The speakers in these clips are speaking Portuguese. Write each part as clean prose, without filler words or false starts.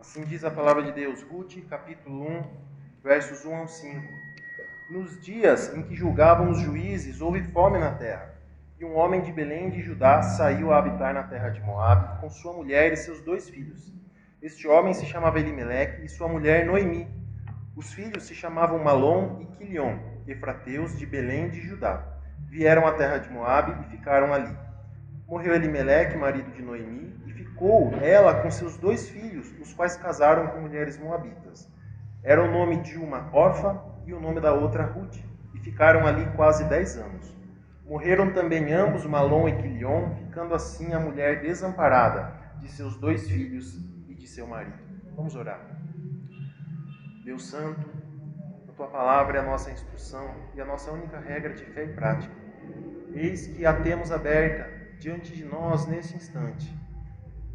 Assim diz a palavra de Deus, Ruth, capítulo 1, versos 1 ao 5. Nos dias em que julgavam os juízes, houve fome na terra. E um homem de Belém de Judá saiu a habitar na terra de Moabe, com sua mulher e seus 2 filhos. Este homem se chamava Elimeleque e sua mulher Noemi. Os filhos se chamavam Malom e Quilion, efrateus de Belém de Judá. Vieram à terra de Moabe e ficaram ali. Morreu Elimeleque, marido de Noemi, e ficou ela com seus 2 filhos, os quais casaram com mulheres moabitas. Era o nome de uma Orfa e o nome da outra Ruth, e ficaram ali quase 10 anos. Morreram também ambos, Malom e Quilion, ficando assim a mulher desamparada de seus 2 filhos e de seu marido. Vamos orar. Deus Santo, a Tua palavra é a nossa instrução e a nossa única regra de fé e prática. Eis que a temos aberta diante de nós nesse instante.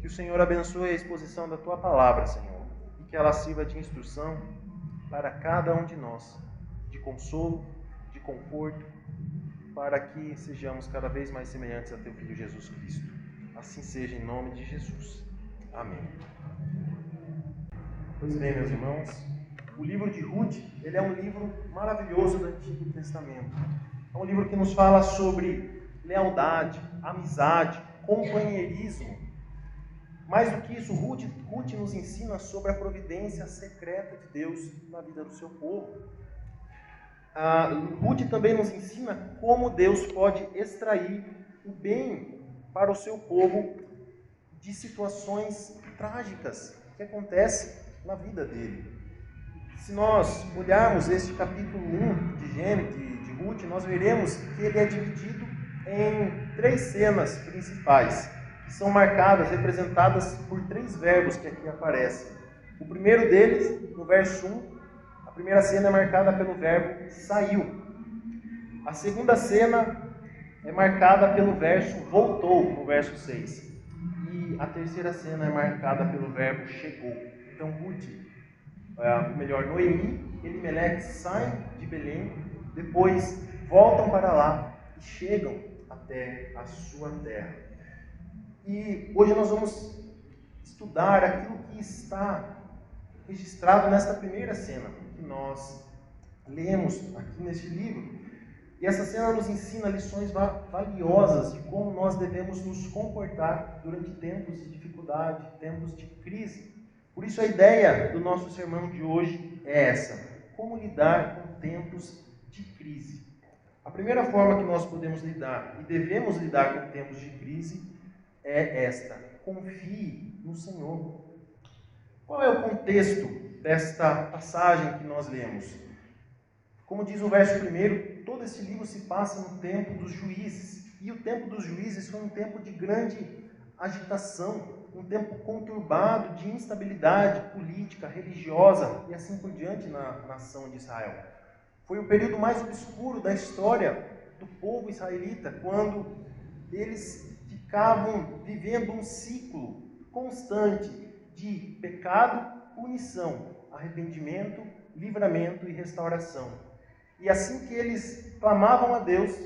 Que o Senhor abençoe a exposição da Tua palavra, Senhor, e que ela sirva de instrução para cada um de nós, de consolo, de conforto, para que sejamos cada vez mais semelhantes a Teu Filho Jesus Cristo. Assim seja em nome de Jesus. Amém. Pois bem, meus irmãos, o livro de Ruth, ele é um livro maravilhoso do Antigo Testamento. É um livro que nos fala sobre lealdade, amizade, companheirismo. Mais do que isso, Ruth nos ensina sobre a providência secreta de Deus na vida do seu povo. Ruth também nos ensina como Deus pode extrair o bem para o seu povo de situações trágicas que acontecem na vida dele. Se nós olharmos este capítulo 1 de Ruth, nós veremos que ele é dividido em 3 cenas principais, que são marcadas, representadas por 3 verbos que aqui aparecem. O primeiro deles, no verso 1, a primeira cena é marcada pelo verbo saiu. A segunda cena é marcada pelo verso voltou, no verso 6. E a terceira cena é marcada pelo verbo chegou. Então, Noemi e Elimeleque saem de Belém, depois voltam para lá e chegam até a sua terra. E hoje nós vamos estudar aquilo que está registrado nesta primeira cena que nós lemos aqui neste livro. E essa cena nos ensina lições valiosas de como nós devemos nos comportar durante tempos de dificuldade, tempos de crise. Por isso a ideia do nosso sermão de hoje é essa: como lidar com tempos de crise. A primeira forma que nós podemos lidar e devemos lidar com tempos de crise é esta: confie no Senhor. Qual é o contexto desta passagem que nós lemos? Como diz o verso 1, todo esse livro se passa no tempo dos juízes. E o tempo dos juízes foi um tempo de grande agitação, um tempo conturbado de instabilidade política, religiosa e assim por diante na nação de Israel. Foi o período mais obscuro da história do povo israelita, quando eles ficavam vivendo um ciclo constante de pecado, punição, arrependimento, livramento e restauração. E assim que eles clamavam a Deus,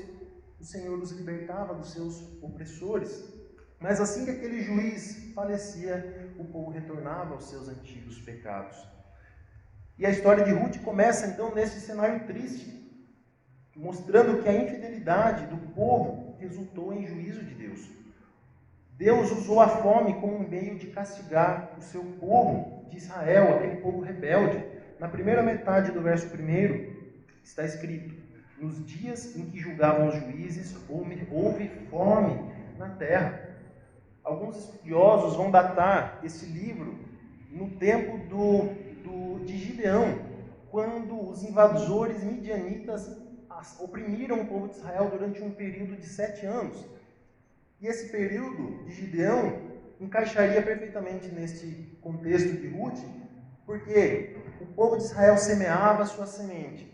o Senhor os libertava dos seus opressores. Mas assim que aquele juiz falecia, o povo retornava aos seus antigos pecados. E a história de Ruth começa então nesse cenário triste, mostrando que a infidelidade do povo resultou em juízo de Deus. Deus usou a fome como um meio de castigar o seu povo de Israel, aquele povo rebelde. Na primeira metade do verso 1, está escrito: nos dias em que julgavam os juízes, houve fome na terra. Alguns estudiosos vão datar esse livro no tempo de Gideão, quando os invasores midianitas oprimiram o povo de Israel durante um período de 7 anos. E esse período de Gideão encaixaria perfeitamente neste contexto de Ruth, porque o povo de Israel semeava a sua semente,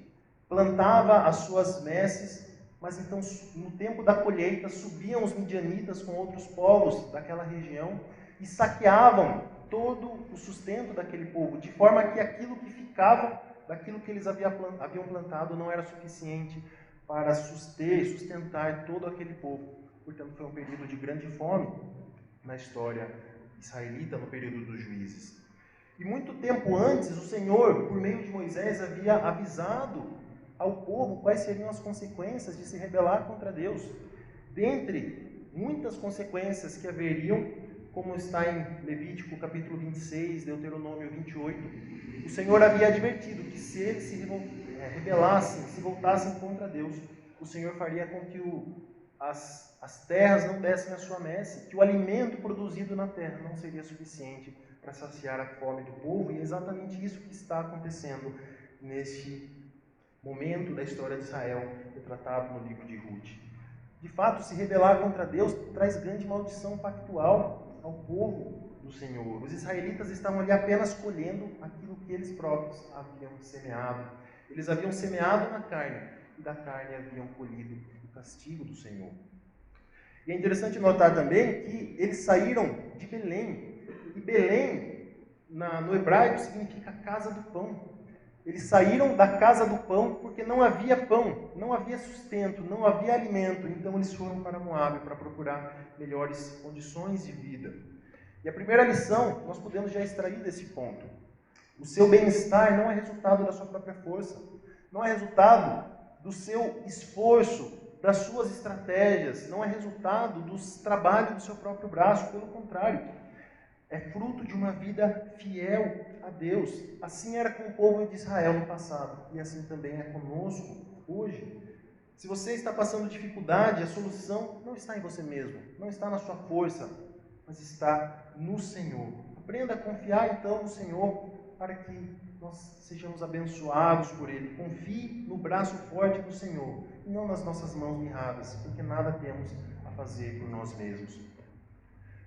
plantava as suas messes, mas então no tempo da colheita subiam os midianitas com outros povos daquela região e saqueavam todo o sustento daquele povo, de forma que aquilo que ficava daquilo que eles haviam plantado não era suficiente para sustentar todo aquele povo. Portanto, foi um período de grande fome na história israelita, no período dos juízes. E muito tempo antes, o Senhor, por meio de Moisés, havia avisado ao povo quais seriam as consequências de se rebelar contra Deus. Dentre muitas consequências que haveriam, como está em Levítico capítulo 26, Deuteronômio 28, o Senhor havia advertido que se eles se rebelassem, se voltassem contra Deus, o Senhor faria com que as terras não dessem a sua messe, que o alimento produzido na terra não seria suficiente para saciar a fome do povo, e é exatamente isso que está acontecendo neste momento da história de Israel, retratado no livro de Ruth. De fato, se rebelar contra Deus traz grande maldição pactual ao povo do Senhor. Os israelitas estavam ali apenas colhendo aquilo que eles próprios haviam semeado. Eles haviam semeado na carne, e da carne haviam colhido o castigo do Senhor. E é interessante notar também que eles saíram de Belém. E Belém, no hebraico, significa casa do pão. Eles saíram da casa do pão porque não havia pão, não havia sustento, não havia alimento. Então eles foram para Moabe para procurar melhores condições de vida. E a primeira lição nós podemos já extrair desse ponto. O seu bem-estar não é resultado da sua própria força, não é resultado do seu esforço, das suas estratégias, não é resultado dos trabalhos do seu próprio braço, pelo contrário. É fruto de uma vida fiel a Deus. Assim era com o povo de Israel no passado, e assim também é conosco hoje. Se você está passando dificuldade, a solução não está em você mesmo, não está na sua força, mas está no Senhor. Aprenda a confiar então no Senhor, para que nós sejamos abençoados por Ele. Confie no braço forte do Senhor, e não nas nossas mãos mirradas, porque nada temos a fazer por nós mesmos.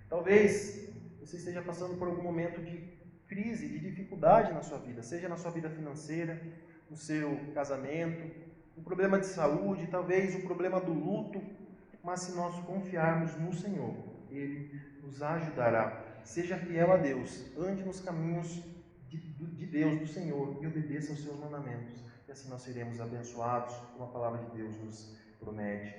Talvez você esteja passando por algum momento de crise, de dificuldade na sua vida, seja na sua vida financeira, no seu casamento, um problema de saúde, talvez um problema do luto, mas se nós confiarmos no Senhor, Ele nos ajudará. Seja fiel a Deus, ande nos caminhos de Deus, do Senhor, e obedeça aos seus mandamentos, e assim nós seremos abençoados, como a palavra de Deus nos promete.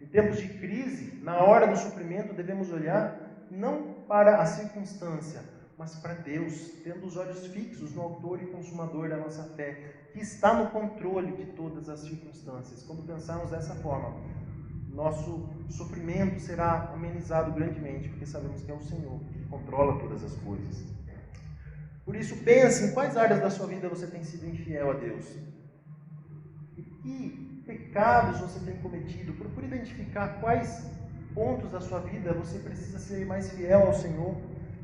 Em tempos de crise, na hora do sofrimento, devemos olhar não para a circunstância, mas para Deus, tendo os olhos fixos no autor e consumador da nossa fé, que está no controle de todas as circunstâncias. Quando pensarmos dessa forma, nosso sofrimento será amenizado grandemente, porque sabemos que é o Senhor que controla todas as coisas. Por isso, pense em quais áreas da sua vida você tem sido infiel a Deus. E que pecados você tem cometido. Procure identificar quais pontos da sua vida você precisa ser mais fiel ao Senhor.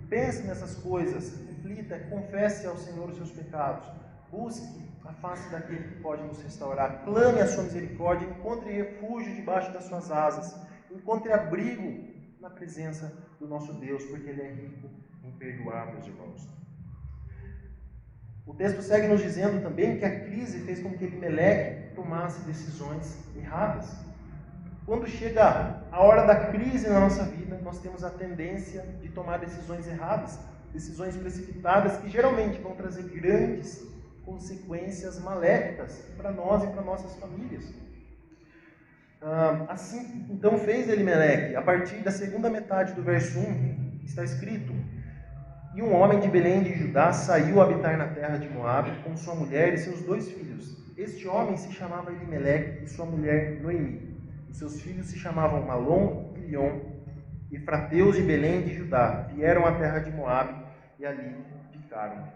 Pense nessas coisas, reflita, confesse ao Senhor os seus pecados. Busque a face daquele que pode nos restaurar. Clame a sua misericórdia, encontre refúgio debaixo das suas asas. Encontre abrigo na presença do nosso Deus, porque Ele é rico em perdoar, meus irmãos. O texto segue nos dizendo também que a crise fez com que Elimeleque tomasse decisões erradas. Quando chega a hora da crise na nossa vida, nós temos a tendência de tomar decisões erradas, decisões precipitadas, que geralmente vão trazer grandes consequências maléficas para nós e para nossas famílias. Assim, então, fez Elimeleque. A partir da segunda metade do verso 1, está escrito: E um homem de Belém de Judá saiu a habitar na terra de Moabe com sua mulher e seus 2 filhos. Este homem se chamava Elimeleque e sua mulher Noemi. Os seus filhos se chamavam Malom e Quilion, e frateus de Belém de Judá. Vieram à terra de Moabe e ali ficaram.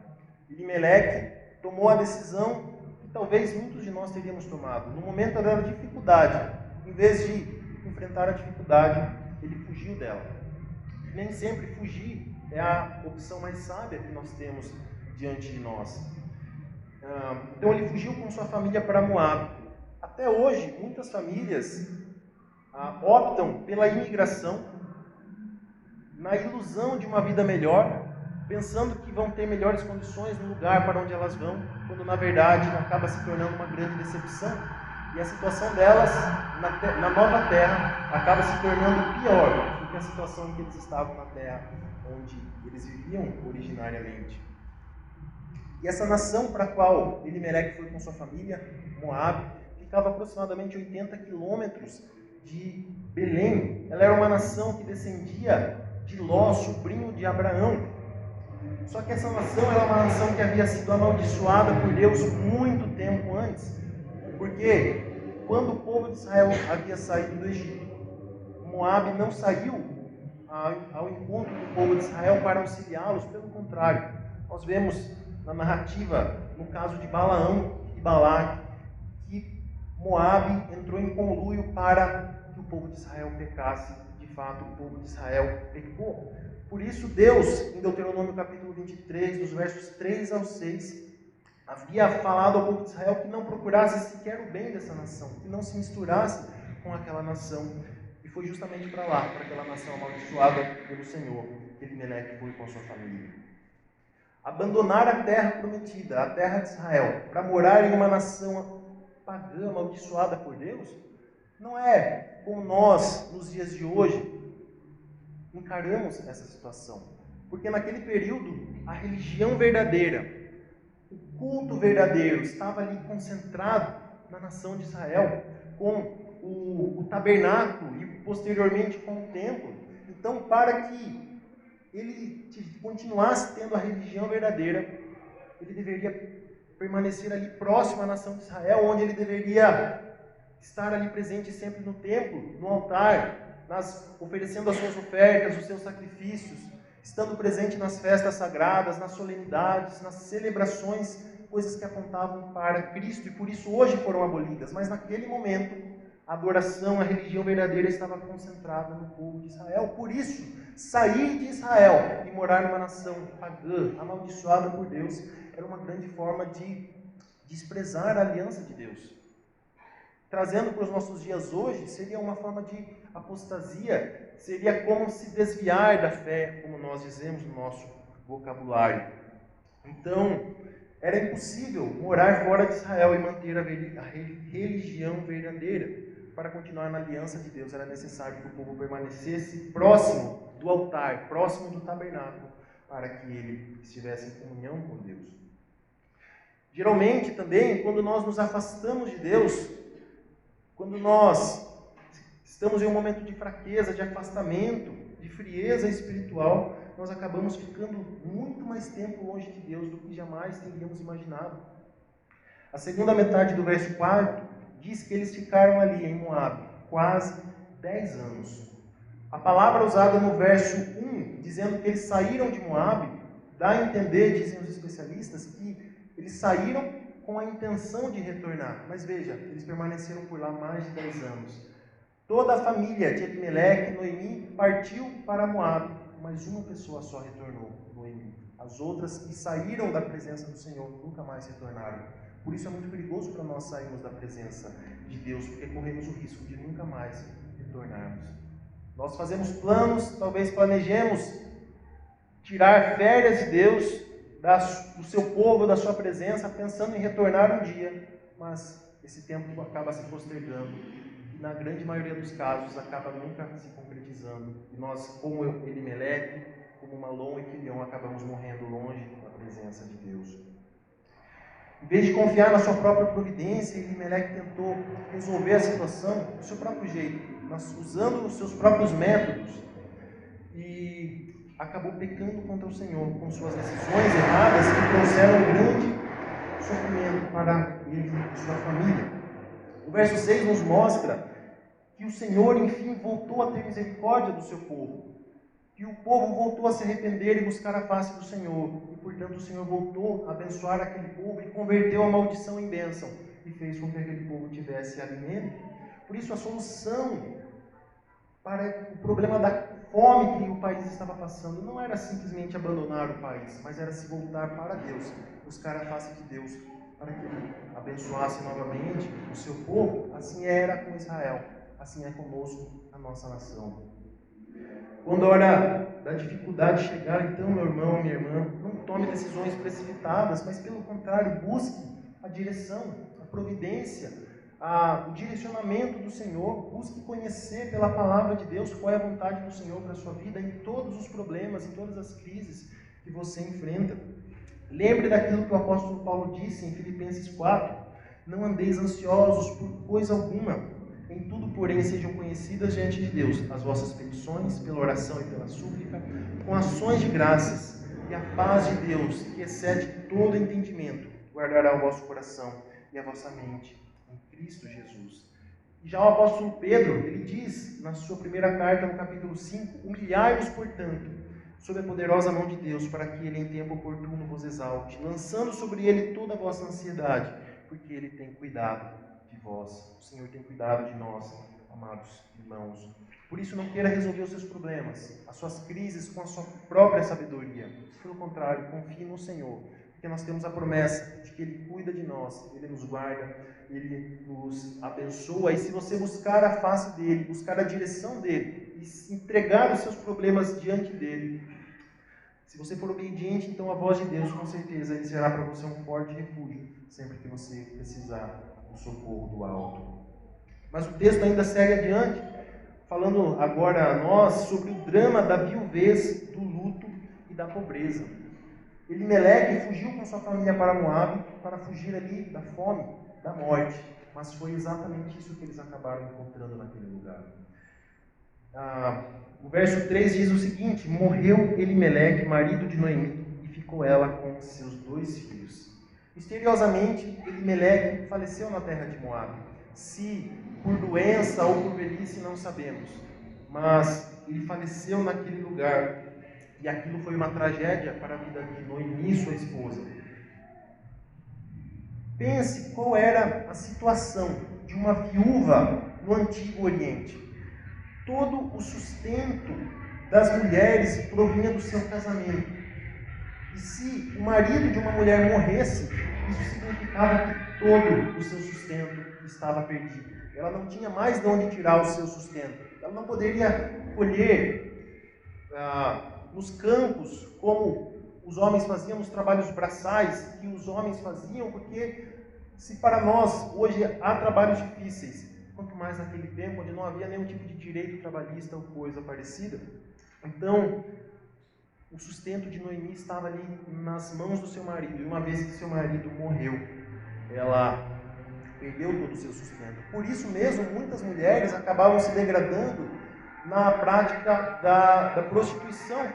Elimeleque tomou a decisão que talvez muitos de nós teríamos tomado. No momento da dificuldade, em vez de enfrentar a dificuldade, ele fugiu dela. Nem sempre fugir é a opção mais sábia que nós temos diante de nós. Então ele fugiu com sua família para Moabe. Até hoje, muitas famílias optam pela imigração na ilusão de uma vida melhor, pensando que vão ter melhores condições no lugar para onde elas vão, quando na verdade acaba se tornando uma grande decepção. E a situação delas na nova terra acaba se tornando pior do que a situação em que eles estavam na terra onde eles viviam originariamente. E essa nação para a qual Elimeleque foi com sua família, Moabe, ficava aproximadamente 80 quilômetros de Belém. Ela era uma nação que descendia de Ló, sobrinho de Abraão. Só que essa nação era uma nação que havia sido amaldiçoada por Deus muito tempo antes. Porque quando o povo de Israel havia saído do Egito, Moabe não saiu ao encontro do povo de Israel para auxiliá-los, pelo contrário. Nós vemos na narrativa, no caso de Balaão e Balaque, que Moabe entrou em conluio para que o povo de Israel pecasse. De fato, o povo de Israel pecou. Por isso, Deus, em Deuteronômio capítulo 23, dos versos 3 ao 6, havia falado ao povo de Israel que não procurasse sequer o bem dessa nação, que não se misturasse com aquela nação. E foi justamente para lá, para aquela nação amaldiçoada pelo Senhor, que Elimeleque foi com a sua família. Abandonar a terra prometida, a terra de Israel, para morar em uma nação pagã, amaldiçoada por Deus, não é como nós, nos dias de hoje, encaramos essa situação. Porque naquele período, a religião verdadeira, o culto verdadeiro, estava ali concentrado na nação de Israel, com o tabernáculo e posteriormente com o templo. Então, para que ele continuasse tendo a religião verdadeira, ele deveria permanecer ali próximo à nação de Israel, onde ele deveria estar ali presente sempre no templo, no altar, oferecendo as suas ofertas, os seus sacrifícios, estando presente nas festas sagradas, nas solenidades, nas celebrações, coisas que apontavam para Cristo e por isso hoje foram abolidas. Mas naquele momento, a adoração, a religião verdadeira estava concentrada no povo de Israel. Por isso, sair de Israel e morar numa nação pagã, amaldiçoada por Deus, era uma grande forma de desprezar a aliança de Deus. Trazendo para os nossos dias hoje, seria uma forma de apostasia, seria como se desviar da fé, como nós dizemos no nosso vocabulário. Então, era impossível morar fora de Israel e manter a religião verdadeira. Para continuar na aliança de Deus, era necessário que o povo permanecesse próximo do altar, próximo do tabernáculo, para que ele estivesse em comunhão com Deus. Geralmente, também, quando nós nos afastamos de Deus, quando nós estamos em um momento de fraqueza, de afastamento, de frieza espiritual, nós acabamos ficando muito mais tempo longe de Deus do que jamais teríamos imaginado. A segunda metade do verso 4 diz que eles ficaram ali em Moabe quase 10 anos. A palavra usada no verso 1, dizendo que eles saíram de Moabe, dá a entender, dizem os especialistas, que eles saíram com a intenção de retornar. Mas veja, eles permaneceram por lá mais de 10 anos. Toda a família de Elimeleque, Noemi, partiu para Moabe, mas uma pessoa só retornou, Noemi. As outras que saíram da presença do Senhor nunca mais retornaram. Por isso é muito perigoso para nós sairmos da presença de Deus, porque corremos o risco de nunca mais retornarmos. Nós fazemos planos, talvez planejemos tirar férias de Deus, do seu povo, da sua presença, pensando em retornar um dia, mas esse tempo acaba se postergando e na grande maioria dos casos acaba nunca se concretizando. E nós, como Elimeleque, como Malom e Quilion, acabamos morrendo longe da presença de Deus. Em vez de confiar na sua própria providência, Elimeleque tentou resolver a situação do seu próprio jeito, usando os seus próprios métodos, e acabou pecando contra o Senhor com suas decisões erradas que trouxeram grande sofrimento para ele e sua família. O verso 6 nos mostra que o Senhor, enfim, voltou a ter misericórdia do seu povo. E o povo voltou a se arrepender e buscar a face do Senhor. E, portanto, o Senhor voltou a abençoar aquele povo e converteu a maldição em bênção. E fez com que aquele povo tivesse alimento. Por isso, a solução para o problema da fome que o país estava passando não era simplesmente abandonar o país, mas era se voltar para Deus, buscar a face de Deus, para que Ele abençoasse novamente o seu povo. Assim era com Israel, assim é conosco, a nossa nação. Quando a hora da dificuldade chegar, então, meu irmão, minha irmã, não tome decisões precipitadas, mas pelo contrário, busque a direção, a providência, o direcionamento do Senhor. Busque conhecer pela palavra de Deus qual é a vontade do Senhor para a sua vida em todos os problemas, em todas as crises que você enfrenta. Lembre daquilo que o apóstolo Paulo disse em Filipenses 4: não andeis ansiosos por coisa alguma. Em tudo, porém, sejam conhecidas diante de Deus as vossas petições, pela oração e pela súplica, com ações de graças. e a paz de Deus, que excede todo entendimento, guardará o vosso coração e a vossa mente em Cristo Jesus. E já o apóstolo Pedro, ele diz na sua primeira carta, no capítulo 5, humilhai-vos, portanto, sob a poderosa mão de Deus, para que ele em tempo oportuno vos exalte, lançando sobre ele toda a vossa ansiedade, porque ele tem cuidado de vós. O Senhor tem cuidado de nós, amados irmãos. Por isso, não queira resolver os seus problemas, as suas crises com a sua própria sabedoria. Pelo contrário, confie no Senhor, porque nós temos a promessa de que Ele cuida de nós, Ele nos guarda, Ele nos abençoa. E se você buscar a face dEle, buscar a direção dEle e entregar os seus problemas diante dEle, se você for obediente, então a voz de Deus, com certeza, Ele será para você um forte refúgio, sempre que você precisar do socorro do alto. Mas o texto ainda segue adiante, falando agora a nós sobre o drama da viuvez, do luto e da pobreza. Elimeleque fugiu com sua família para Moabe, para fugir ali da fome, da morte. Mas foi exatamente isso que eles acabaram encontrando naquele lugar. O verso 3 diz o seguinte: morreu Elimeleque, marido de Noemi, e ficou ela com seus 2 filhos. Misteriosamente, Elimeleque faleceu na terra de Moabe. Se por doença ou por velhice, não sabemos. Mas ele faleceu naquele lugar. E aquilo foi uma tragédia para a vida de Noemi, sua esposa. Pense qual era a situação de uma viúva no Antigo Oriente. Todo o sustento das mulheres provinha do seu casamento. E se o marido de uma mulher morresse, isso significava que todo o seu sustento estava perdido. Ela não tinha mais de onde tirar o seu sustento. Ela não poderia colher nos campos como os homens faziam, nos trabalhos braçais que os homens faziam, porque se para nós hoje há trabalhos difíceis, quanto mais naquele tempo, onde não havia nenhum tipo de direito trabalhista ou coisa parecida. Então, o sustento de Noemi estava ali nas mãos do seu marido. E uma vez que seu marido morreu, ela perdeu todo o seu sustento. Por isso mesmo, muitas mulheres acabavam se degradando na prática da prostituição,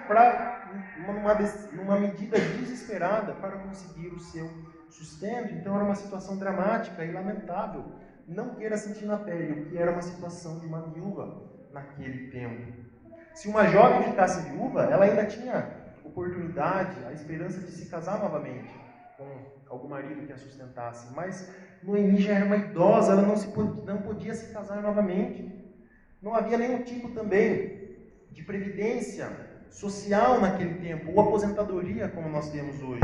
numa medida desesperada para conseguir o seu sustento. Então era uma situação dramática e lamentável. Não queira sentir na pele o que era uma situação de uma viúva naquele tempo. Se uma jovem ficasse viúva, ela ainda tinha oportunidade, a esperança de se casar novamente com algum marido que a sustentasse. Mas Noemi já era uma idosa, ela não podia se casar novamente. Não havia nenhum tipo também de previdência social naquele tempo, ou aposentadoria como nós temos hoje.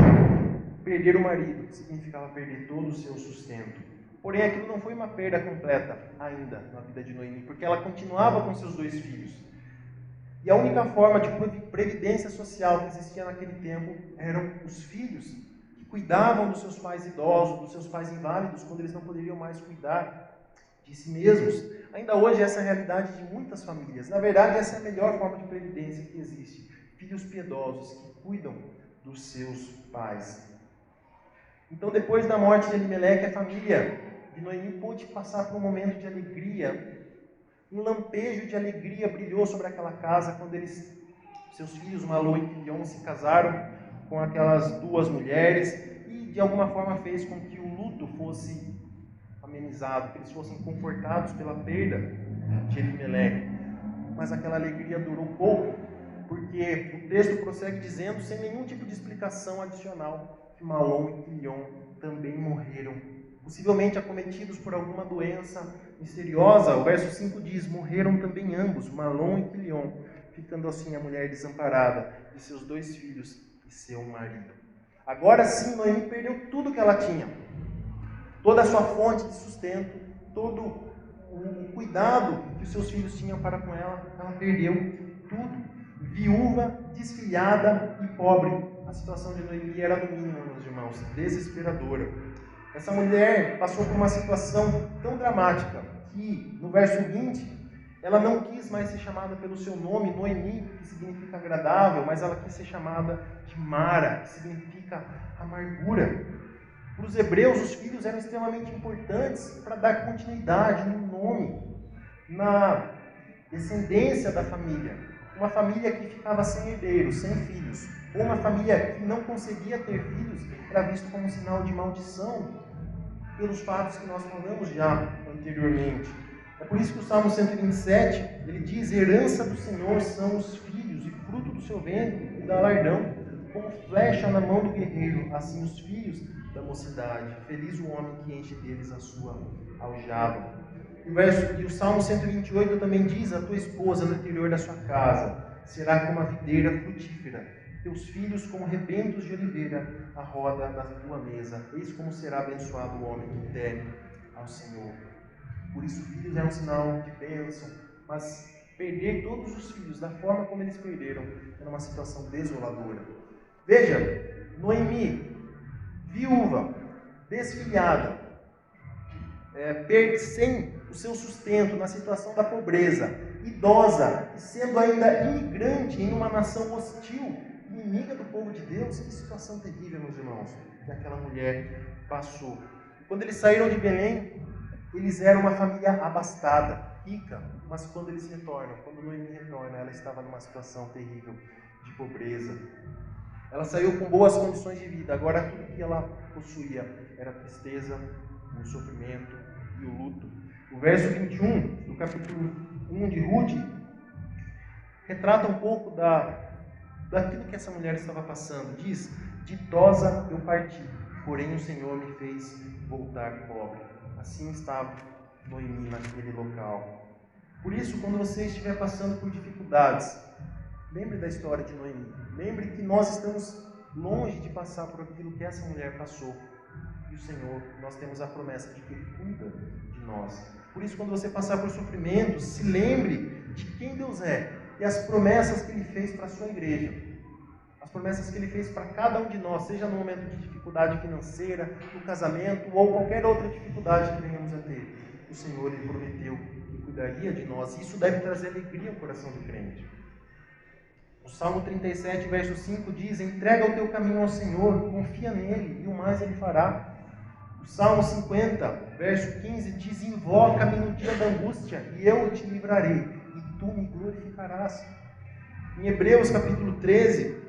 Perder o marido significava perder todo o seu sustento. Porém, aquilo não foi uma perda completa ainda na vida de Noemi, porque ela continuava com seus 2 filhos. E a única forma de previdência social que existia naquele tempo eram os filhos, que cuidavam dos seus pais idosos, dos seus pais inválidos, quando eles não poderiam mais cuidar de si mesmos. Ainda hoje essa é a realidade de muitas famílias. Na verdade, essa é a melhor forma de previdência que existe. Filhos piedosos que cuidam dos seus pais. Então, depois da morte de Elimeleque, a família de Noemi pôde passar por um momento de alegria. Um lampejo de alegria brilhou sobre aquela casa quando seus filhos Malô e Quilion se casaram com aquelas 2 mulheres e de alguma forma fez com que o luto fosse amenizado, que eles fossem confortados pela perda de Elimeleque. Mas aquela alegria durou pouco, porque o texto prossegue dizendo, sem nenhum tipo de explicação adicional, que Malom e Quilion também morreram, possivelmente acometidos por alguma doença misteriosa. O verso 5 diz, morreram também ambos, Malom e Quilion, ficando assim a mulher desamparada de seus 2 filhos e seu marido. Agora sim, Noemi perdeu tudo que ela tinha. Toda a sua fonte de sustento, todo o cuidado que os seus filhos tinham para com ela, ela perdeu tudo. Viúva, desfilhada e pobre. A situação de Noemi era, no mínimo, meus irmãos, desesperadora. Essa mulher passou por uma situação tão dramática que, no verso 20, ela não quis mais ser chamada pelo seu nome, Noemi, que significa agradável, mas ela quis ser chamada de Mara, que significa amargura. Para os hebreus, os filhos eram extremamente importantes para dar continuidade no nome, na descendência da família. Uma família que ficava sem herdeiros, sem filhos, Ou uma família que não conseguia ter filhos era visto como um sinal de maldição, pelos fatos que nós falamos já anteriormente. É por isso que o Salmo 127, ele diz: herança do Senhor são os filhos, e fruto do seu ventre e galardão, como flecha na mão do guerreiro, assim os filhos da mocidade. Feliz o homem que enche deles a sua aljava. E o Salmo 128 também diz: a tua esposa no interior da sua casa será como a videira frutífera, teus filhos como rebentos de oliveira à roda da tua mesa. Eis como será abençoado o homem que teme ao Senhor. Por isso, filhos é um sinal de bênção, mas perder todos os filhos da forma como eles perderam era uma situação desoladora. Veja, Noemi, viúva, desfilhada, sem o seu sustento, na situação da pobreza, idosa e sendo ainda imigrante em uma nação hostil, inimiga do povo de Deus. Que situação terrível, meus irmãos, que aquela mulher passou. Quando eles saíram de Belém, eles eram uma família abastada, rica, mas quando eles retornam, quando Noemi retorna, ela estava numa situação terrível de pobreza. Ela saiu com boas condições de vida, agora tudo que ela possuía era a tristeza, o sofrimento e o luto. O verso 21 do capítulo 1 de Ruth retrata um pouco daquilo que essa mulher estava passando. Diz: ditosa eu parti, porém o Senhor me fez voltar pobre. Assim estava Noemi naquele local. Por isso, quando você estiver passando por dificuldades, lembre da história de Noemi. Lembre que nós estamos longe de passar por aquilo que essa mulher passou. E o Senhor, nós temos a promessa de que Ele cuida de nós. Por isso, quando você passar por sofrimentos, se lembre de quem Deus é e as promessas que Ele fez para a sua igreja. As promessas que Ele fez para cada um de nós, seja no momento de dificuldade financeira, no casamento ou qualquer outra dificuldade que venhamos a ter. O Senhor, Ele prometeu que cuidaria de nós. Isso deve trazer alegria ao coração do crente. O Salmo 37, verso 5 diz: entrega o teu caminho ao Senhor, confia nele e o mais Ele fará. O Salmo 50, verso 15 diz: invoca-me no dia da angústia e eu te livrarei e tu me glorificarás. Em Hebreus capítulo 13,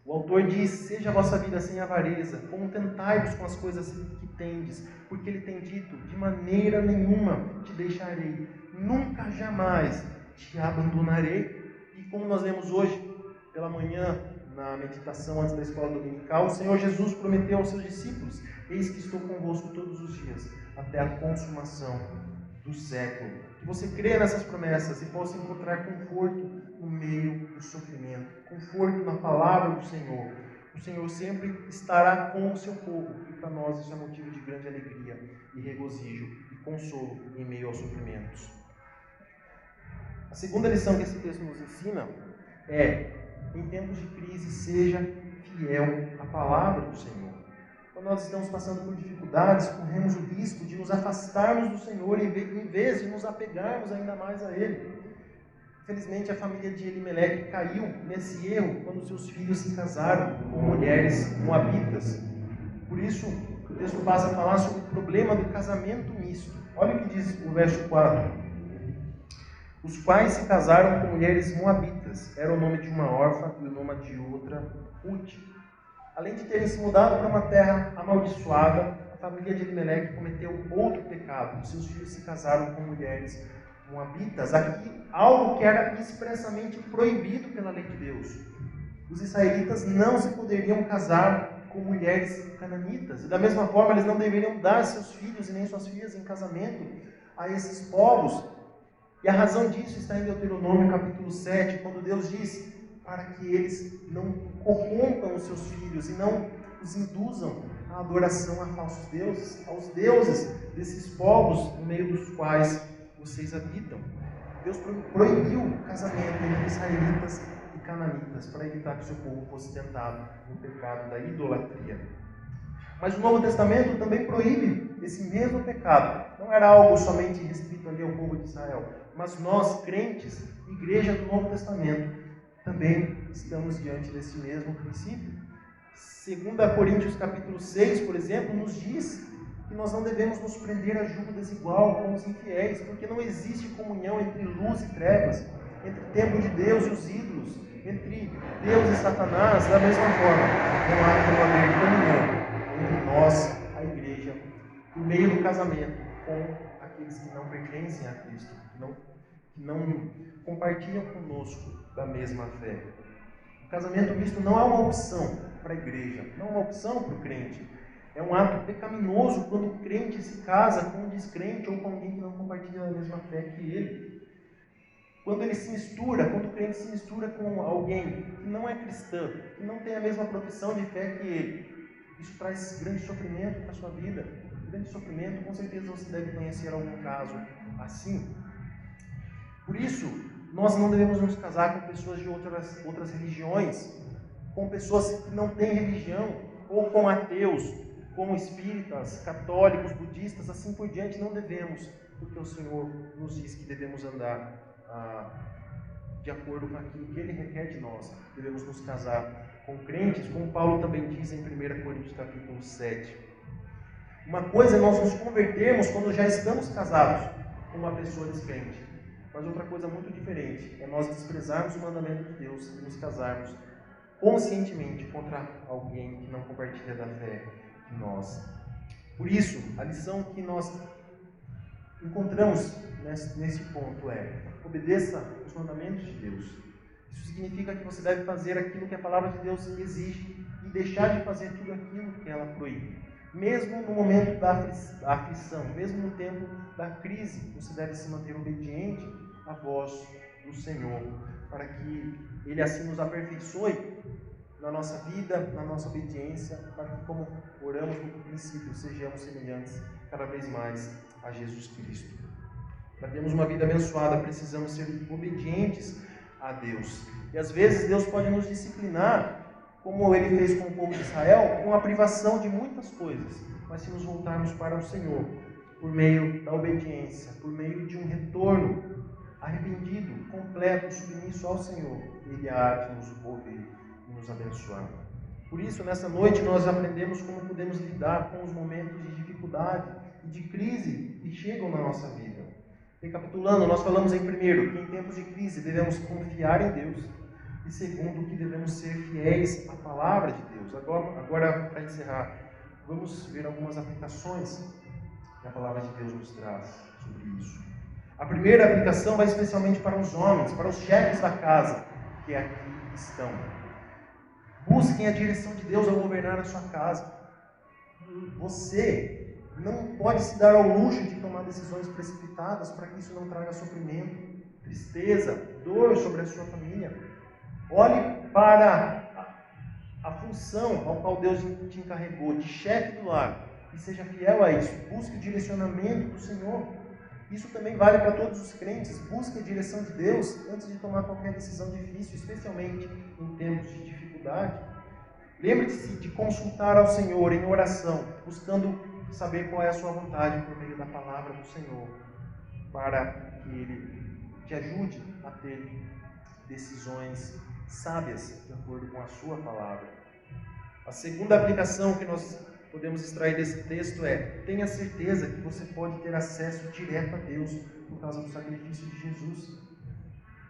o autor diz: seja a vossa vida sem avareza, contentai-vos com as coisas que tendes, porque ele tem dito: de maneira nenhuma te deixarei, nunca jamais te abandonarei. E como nós vemos hoje pela manhã, na meditação antes da escola dominical, o Senhor Jesus prometeu aos seus discípulos: eis que estou convosco todos os dias, até a consumação do século. Que você creia nessas promessas e possa encontrar conforto no meio do sofrimento, conforto na palavra do Senhor. O Senhor sempre estará com o seu povo, e para nós isso é motivo de grande alegria e regozijo e consolo em meio aos sofrimentos. A segunda lição que esse texto nos ensina é: em tempos de crise, seja fiel à palavra do Senhor. Quando nós estamos passando por dificuldades, corremos o risco de nos afastarmos do Senhor em vez de nos apegarmos ainda mais a Ele. Infelizmente, a família de Elimeleque caiu nesse erro quando seus filhos se casaram com mulheres moabitas. Por isso, o texto passa a falar sobre o problema do casamento misto. Olha o que diz o verso 4. Os quais se casaram com mulheres moabitas. Era o nome de uma órfã e o nome de outra, Ruth. Além de terem se mudado para uma terra amaldiçoada, a família de Elimeleque cometeu outro pecado. Seus filhos se casaram com mulheres moabitas. Aqui, algo que era expressamente proibido pela lei de Deus. Os israelitas não se poderiam casar com mulheres cananitas. E da mesma forma, eles não deveriam dar seus filhos e nem suas filhas em casamento a esses povos. E a razão disso está em Deuteronômio capítulo 7, quando Deus diz para que eles não corrompam os seus filhos e não os induzam à adoração a falsos deuses, aos deuses desses povos no meio dos quais vocês habitam. Deus proibiu o casamento entre israelitas e cananitas para evitar que o seu povo fosse tentado no pecado da idolatria. Mas o Novo Testamento também proíbe esse mesmo pecado. Não era algo somente restrito ali ao povo de Israel, mas nós, crentes, igreja do Novo Testamento, também estamos diante desse mesmo princípio. 2 Coríntios capítulo 6, por exemplo, nos diz que nós não devemos nos prender a julgo desigual com os infiéis, porque não existe comunhão entre luz e trevas, entre o templo de Deus e os ídolos. entre Deus e Satanás, da mesma forma, não há como haver comunhão entre nós, a igreja, por meio do casamento, com aqueles que não pertencem a Cristo, que não compartilham conosco da mesma fé. O casamento misto não é uma opção para a igreja, não é uma opção para o crente. É um ato pecaminoso quando o crente se casa com um descrente ou com alguém que não compartilha da mesma fé que ele. Quando o crente se mistura com alguém que não é cristão, que não tem a mesma profissão de fé que ele, isso traz grande sofrimento para a sua vida. Grande sofrimento, com certeza você deve conhecer algum caso assim. Por isso, nós não devemos nos casar com pessoas de outras religiões, com pessoas que não têm religião, ou com ateus, como espíritas, católicos, budistas, assim por diante. Não devemos, porque o Senhor nos diz que devemos andar de acordo com aquilo que Ele requer de nós. Devemos nos casar com crentes, como Paulo também diz em 1 Coríntios capítulo 7. Uma coisa é nós nos convertermos quando já estamos casados com uma pessoa descrente. Mas outra coisa muito diferente é nós desprezarmos o mandamento de Deus e nos casarmos conscientemente contra alguém que não compartilha da fé que nós. Por isso, a lição que nós encontramos nesse ponto é: obedeça os mandamentos de Deus. Isso significa que você deve fazer aquilo que a palavra de Deus exige e deixar de fazer tudo aquilo que ela proíbe. Mesmo no momento da aflição, mesmo no tempo da crise, você deve se manter obediente à voz do Senhor, para que Ele assim nos aperfeiçoe na nossa vida, na nossa obediência, para que, como oramos no princípio, sejamos semelhantes cada vez mais a Jesus Cristo. Para termos uma vida abençoada, precisamos ser obedientes a Deus. E às vezes Deus pode nos disciplinar, como Ele fez com o povo de Israel, com a privação de muitas coisas. Mas se nos voltarmos para o Senhor, por meio da obediência, por meio de um retorno arrependido, completo, submisso ao Senhor, Ele há de nos ouvir e nos abençoar. Por isso, nessa noite, nós aprendemos como podemos lidar com os momentos de dificuldade e de crise que chegam na nossa vida. Recapitulando, nós falamos em primeiro que em tempos de crise devemos confiar em Deus, e segundo, que devemos ser fiéis à palavra de Deus. Agora, para encerrar, vamos ver algumas aplicações que a palavra de Deus nos traz sobre isso. A primeira aplicação vai especialmente para os homens, para os chefes da casa que aqui estão. Busquem a direção de Deus ao governar a sua casa. Você não pode se dar ao luxo de tomar decisões precipitadas para que isso não traga sofrimento, tristeza, dor sobre a sua família. Olhe para a função ao qual Deus te encarregou de chefe do lar e seja fiel a isso. Busque o direcionamento do Senhor. Isso também vale para todos os crentes. Busque a direção de Deus antes de tomar qualquer decisão difícil, especialmente em tempos de dificuldade. Lembre-se de consultar ao Senhor em oração, buscando saber qual é a sua vontade por meio da palavra do Senhor, para que Ele te ajude a ter decisões sábias de acordo com a sua palavra. A segunda aplicação que nós podemos extrair desse texto é: tenha certeza que você pode ter acesso direto a Deus por causa do sacrifício de Jesus.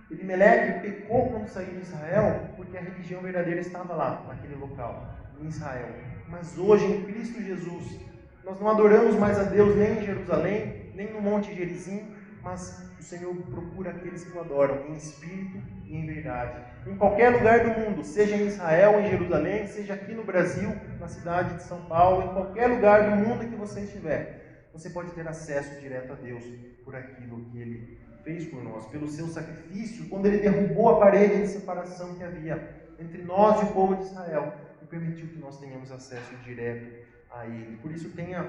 Elimeleque pecou quando saiu de Israel porque a religião verdadeira estava lá, naquele local, em Israel. Mas hoje, em Cristo Jesus, nós não adoramos mais a Deus nem em Jerusalém, nem no Monte Gerizim, mas o Senhor procura aqueles que o adoram em espírito e em verdade. Em qualquer lugar do mundo, seja em Israel, em Jerusalém, seja aqui no Brasil, na cidade de São Paulo, em qualquer lugar do mundo que você estiver, você pode ter acesso direto a Deus por aquilo que Ele fez por nós, pelo seu sacrifício, quando Ele derrubou a parede de separação que havia entre nós e o povo de Israel e permitiu que nós tenhamos acesso direto a Ele. Por isso, tenha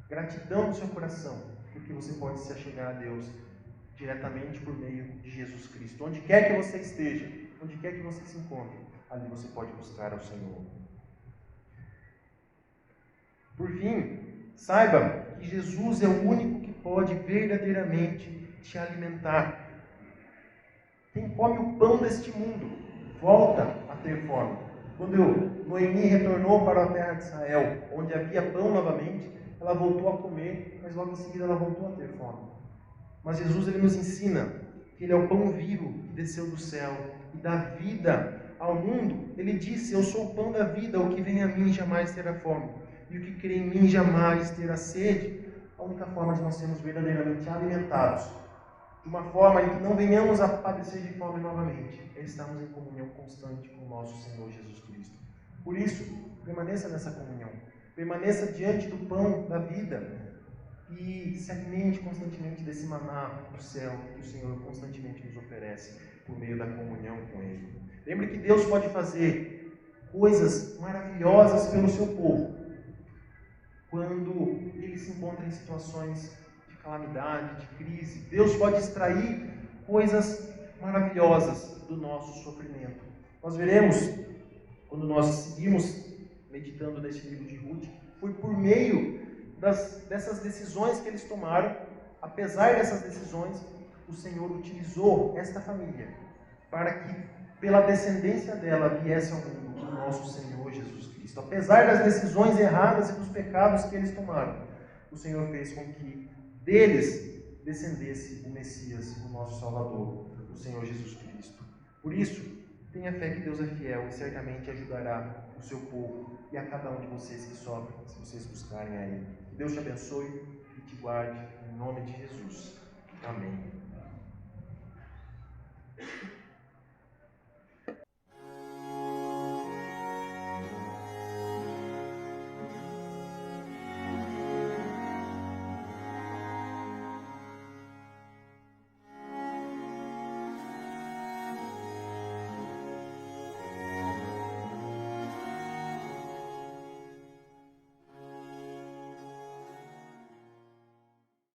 gratidão no seu coração, porque você pode se achegar a Deus diretamente por meio de Jesus Cristo. Onde quer que você esteja, onde quer que você se encontre, ali você pode buscar ao Senhor. Por fim, saiba que Jesus é o único que pode verdadeiramente te alimentar. Quem come o pão deste mundo volta a ter fome. Quando Noemi retornou para a terra de Israel, onde havia pão novamente, ela voltou a comer, mas logo em seguida ela voltou a ter fome. Mas Jesus ele nos ensina que Ele é o pão vivo que desceu do céu e dá vida ao mundo. Ele disse: eu sou o pão da vida, o que vem a mim jamais terá fome, e o que crê em mim jamais terá sede. A única forma de nós sermos verdadeiramente alimentados, de uma forma em que não venhamos a padecer de fome novamente, é estarmos em comunhão constante com o nosso Senhor Jesus Cristo. Por isso, permaneça nessa comunhão, permaneça diante do pão da vida e se alimente constantemente desse maná do céu que o Senhor constantemente nos oferece por meio da comunhão com Ele. Lembre que Deus pode fazer coisas maravilhosas pelo seu povo quando ele se encontra em situações de calamidade, de crise. Deus pode extrair coisas maravilhosas do nosso sofrimento. Nós veremos, quando nós seguimos meditando nesse livro de Ruth, foi por meio dessas decisões que eles tomaram, apesar dessas decisões, o Senhor utilizou esta família para que, pela descendência dela, viesse ao mundo o nosso Senhor Jesus Cristo. Apesar das decisões erradas e dos pecados que eles tomaram, o Senhor fez com que deles descendesse o Messias, o nosso Salvador, o Senhor Jesus Cristo. Por isso, tenha fé que Deus é fiel e certamente ajudará o seu povo e a cada um de vocês que sofrem, se vocês buscarem a Ele. Que Deus te abençoe e te guarde, em nome de Jesus. Amém.